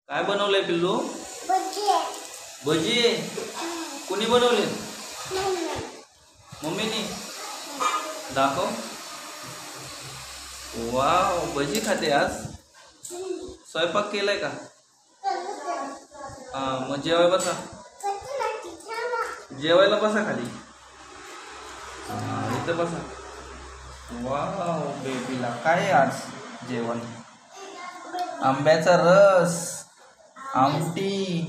काय बनवलंय पिल्लू? भजी. कोणी बनवले? मम्मीनी. दाखव. वाव, भजी खाते आज. स्वयंपाक केलाय का? हा, मग जेवायला बसा. जेवायला बसा खाली. इथं बसा. वाव बेबीला काय आहे आज जेवण? आंब्याचा रस, आमटी,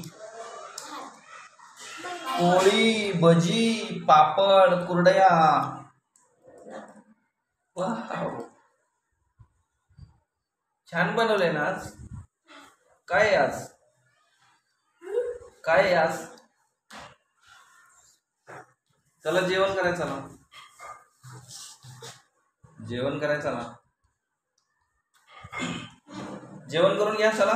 पोळी, भजी, पापड, कुरडया. वाव, छान बनवलंय ना आज. काय आहे आज? काय आहे आज? चला जेवण करायचं ना. जेवण करायचं ना. जेवण करून घ्या चला.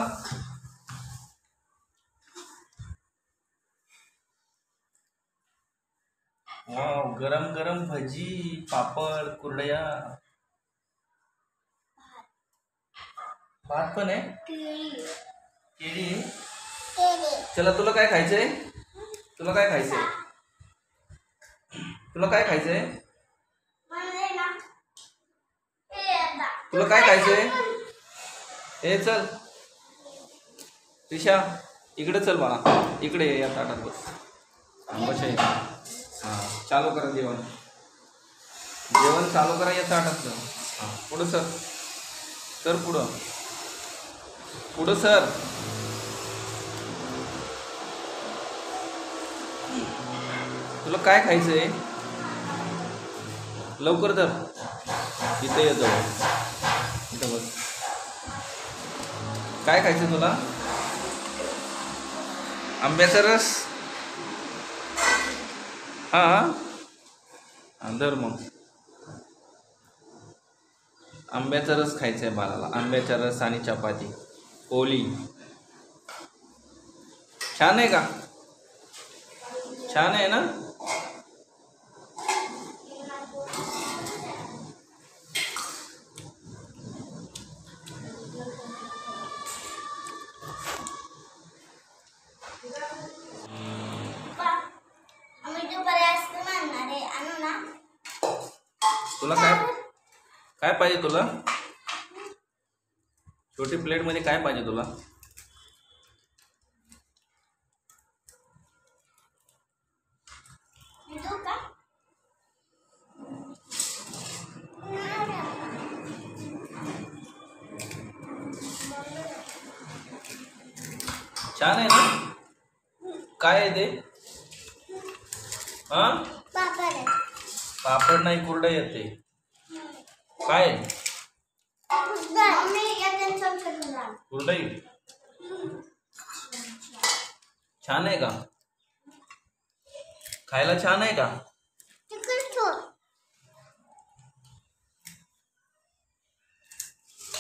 वाव, गरम गरम भजी, पापड, कुरडया, भात पण आहे. केळी. चला, तुला काय खायचंय? तुला काय खायचंय? तुला काय खायचंय? तुला काय खायचंय? हे चल ऋषा, इकडे चल बाळा. इकडे या ताटात बस. बस. हां, चालू करा जेवण. जेवण चालू करा या ताटात. हां, पुढं सर. सर पुढं. पुढं सर. तुला काय खायचंय? लवकर धर. इथे येतो. इथं बस. काय खायचं तुला? आंब्याचा रस. हा, धर मग. आंब्याचा रस खायचा आहे बाळाला. आंब्याचा रस आणि चपाती, पोळी. छान आहे का? छान आहे ना? तुला काय काय पाहिजे तुला? छोटी प्लेट मध्ये काय पाहिजे तुला? छान आहे ना? काय आहे ते? हा, पापड नाही, कुरडया येते. काय कुरडई? छान आहे का? खायला छान आहे का?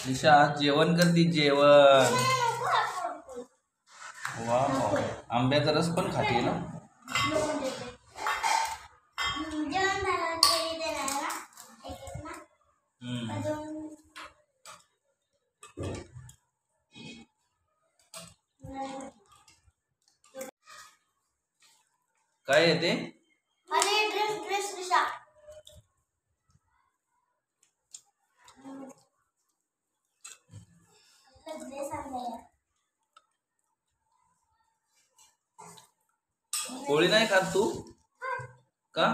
निशा आज जेवण करती. जेवण. वाव, आंब्याचा रस पण खाते ना? काय आहे ते? पोळी नाही खात तू? का?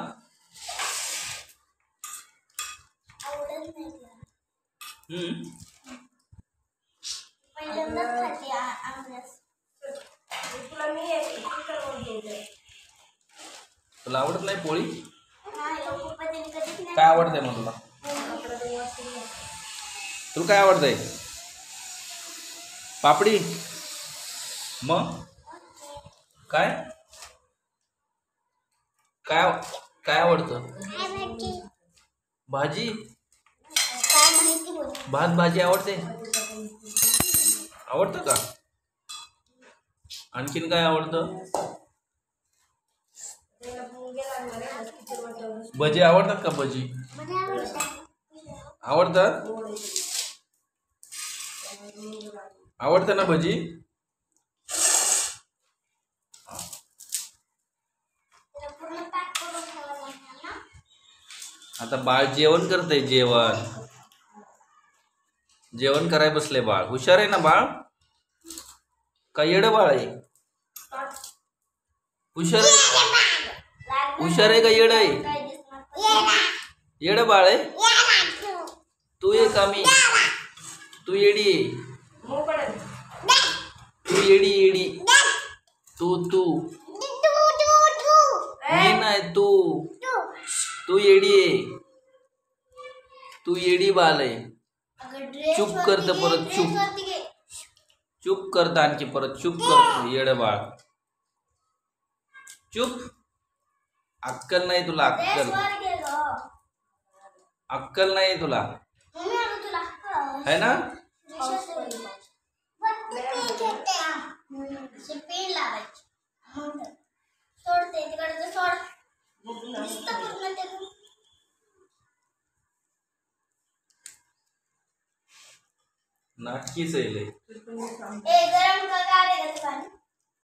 तुला आवडत नाही पोळी? काय आवडतंय मग तुला? तुला काय आवडतंय? पापडी. मग काय काय काय आवडतं? भाजी. भात भाजी आवडते? आवडतं का? आणखीन काय आवडतं? भजी आवडतात का? भजी आवडतात? आवडतं ना भजी? आता बाळ जेवण करतंय. जेवण जेवण कराय बसले बाळ. हुशार आहे ना बाळ? का येडं बाळ आहे? हुशार आहे? हुशार आहे का येडं आहे? येडं बाळ आहे. तू ये का मी? तू येडी आहे. तू येडी येडी. तू तू मी नाही तू. तू येडी आहे. तू येडी बाळ आहे. चुप करत परत चुप. चुप करत आणखी परत चुप करतो येड बाळ. चुप. अक्कल नाही तुला. अक्कल अक्कल नाही तुला है ना? नाटकीच आहे लय.